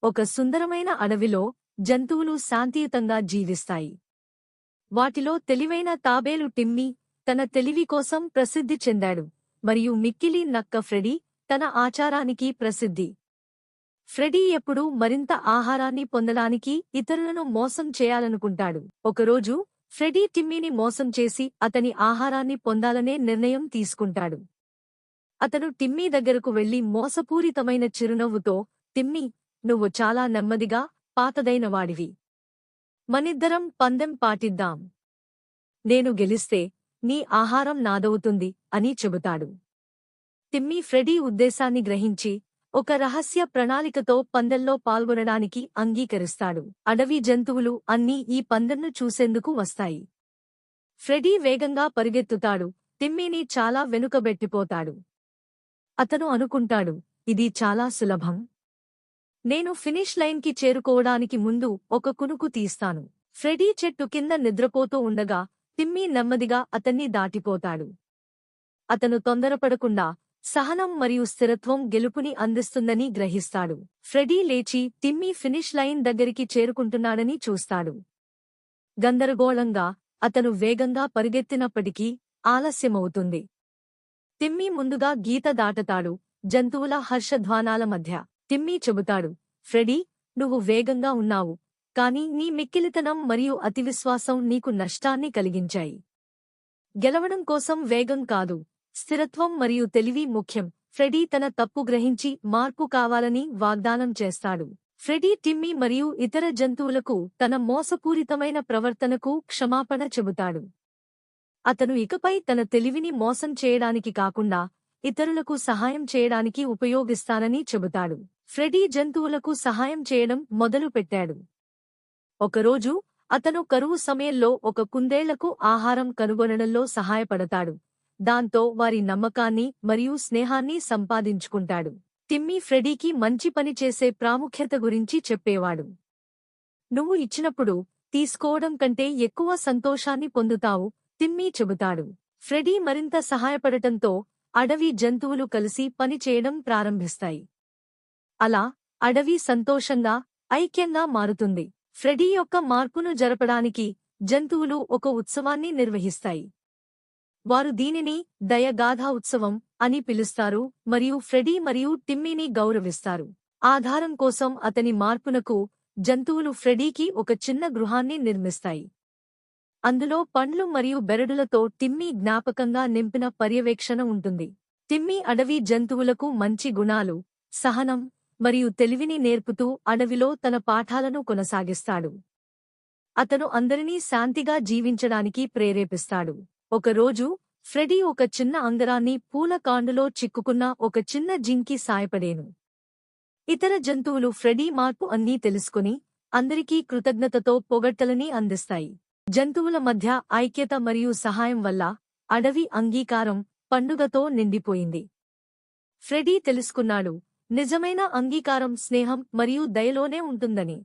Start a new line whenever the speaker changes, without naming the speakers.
ఒక సుందరమైన అడవిలో జంతువులు శాంతియుతంగా జీవిస్తాయి. వాటిలో తెలివైన తాబేలు టిమ్మీ తన తెలివి కోసం ప్రసిద్ధి చెందాడు, మరియు మిక్కిలి నక్క ఫ్రెడీ తన ఆచారానికి ప్రసిద్ధి. ఫ్రెడీ ఎప్పుడూ మరింత ఆహారాన్ని పొందడానికి ఇతరులను మోసం చేయాలనుకుంటాడు. ఒకరోజు ఫ్రెడీ టిమ్మీని మోసం చేసి అతని ఆహారాన్ని పొందాలనే నిర్ణయం తీసుకుంటాడు. అతను టిమ్మీ దగ్గరకు వెళ్లి మోసపూరితమైన చిరునవ్వుతో, టిమ్మీ, నువ్వు చాలా నెమ్మదిగా, పాతదైనవాడివి. మనిద్దరం పందెం పాటిద్దాం. నేను గెలిస్తే నీ ఆహారం నాదవుతుంది అని చెబుతాడు. టిమ్మీ ఫ్రెడీ ఉద్దేశాన్ని గ్రహించి ఒక రహస్య ప్రణాళికతో పందెంలో పాల్గొనడానికి అంగీకరిస్తాడు. అడవి జంతువులు అన్నీ ఈ పందెంను చూసేందుకు వస్తాయి. ఫ్రెడీ వేగంగా పరిగెత్తుతాడు, టిమ్మీని చాలా వెనుకబెట్టిపోతాడు. అతను అనుకుంటాడు, ఇది చాలా సులభం. నేను ఫినిష్ లైన్కి చేరుకోవడానికి ముందు ఒక కునుకు తీస్తాను. ఫ్రెడీ చెట్టు కింద నిద్రపోతూ ఉండగా టిమ్మీ నెమ్మదిగా అతన్ని దాటిపోతాడు. అతను తొందరపడకుండా సహనం మరియు స్థిరత్వం గెలుపుని అందిస్తుందని గ్రహిస్తాడు. ఫ్రెడీ లేచి టిమ్మీ ఫినిష్ లైన్ దగ్గరికి చేరుకుంటున్నాడని చూస్తాడు. గందరగోళంగా అతను వేగంగా పరిగెత్తినప్పటికీ ఆలస్యమవుతుంది. టిమ్మీ ముందుగా గీత దాటతాడు, జంతువుల హర్షధ్వానాల మధ్య. టిమ్మీ చెబుతాడు, ఫ్రెడీ, నువ్వు వేగంగా ఉన్నావు, కానీ నీ మిక్కిలితనం మరియు అతివిశ్వాసం నీకు నష్టాన్ని కలిగించాయి. గెలవడం కోసం వేగం కాదు, స్థిరత్వం మరియు తెలివి ముఖ్యం. ఫ్రెడీ తన తప్పు గ్రహించి మార్పు కావాలని వాగ్దానం చేస్తాడు. ఫ్రెడీ టిమ్మీ మరియు ఇతర జంతువులకు తన మోసపూరితమైన ప్రవర్తనకు క్షమాపణ చెబుతాడు. అతను ఇకపై తన తెలివిని మోసం చేయడానికి కాకుండా ఇతరులకు సహాయం చేయడానికి ఉపయోగిస్తానని చెబుతాడు. ఫ్రెడీ జంతువులకు సహాయం చేయడం మొదలుపెట్టాడు. ఒకరోజు అతను కరువు సమయంలో ఒక కుందేళ్లకు ఆహారం కనుగొనడంలో సహాయపడతాడు. దాంతో వారి నమ్మకాన్ని మరియు స్నేహాన్ని సంపాదించుకుంటాడు. టిమ్మీ ఫ్రెడీకి మంచి పని చేసే ప్రాముఖ్యత గురించి చెప్పేవాడు. నువ్వు ఇచ్చినప్పుడు తీసుకోవడం కంటే ఎక్కువ సంతోషాన్ని పొందుతావు, టిమ్మీ చెబుతాడు. ఫ్రెడీ మరింత సహాయపడటంతో అడవి జంతువులు కలిసి పనిచేయడం ప్రారంభిస్తాయి. అలా అడవి సంతోషంగా, ఐక్యంగా మారుతుంది. ఫ్రెడీ యొక్క మార్పును జరపడానికి జంతువులు ఒక ఉత్సవాన్ని నిర్వహిస్తాయి. వారు దీనిని దయగాథా ఉత్సవం అని పిలుస్తారు మరియు ఫ్రెడీ మరియు టిమ్మీని గౌరవిస్తారు. ఆధారం కోసం అతని మార్పునకు జంతువులు ఫ్రెడీకి ఒక చిన్న గృహాన్ని నిర్మిస్తాయి. అందులో పండ్లు మరియు బెరడులతో టిమ్మీ జ్ఞాపకంగా నింపిన పర్యవేక్షణ ఉంటుంది. టిమ్మీ అడవి జంతువులకు మంచి గుణాలు, సహనం మరియు తెలివిని నేర్పుతూ అడవిలో తన పాఠాలను కొనసాగిస్తాడు. అతను అందరినీ శాంతిగా జీవించడానికి ప్రేరేపిస్తాడు. ఒకరోజు ఫ్రెడీ ఒక చిన్న అంగరాన్ని పూల కాండులో చిక్కుకున్న ఒక చిన్న జింకి సాయపడేను. ఇతర జంతువులు ఫ్రెడీ మార్పు అన్నీ తెలుసుకుని అందరికీ కృతజ్ఞతతో పొగడ్తలని అందిస్తాయి. జంతువుల మధ్య ఐక్యత మరియు సహాయం వల్ల అడవి అంగీకారం, పండుగతో నిండిపోయింది. ఫ్రెడీ తెలుసుకున్నాడు, నిజమైన అంగీకారం స్నేహం మరియు దయలోనే ఉంటుందని.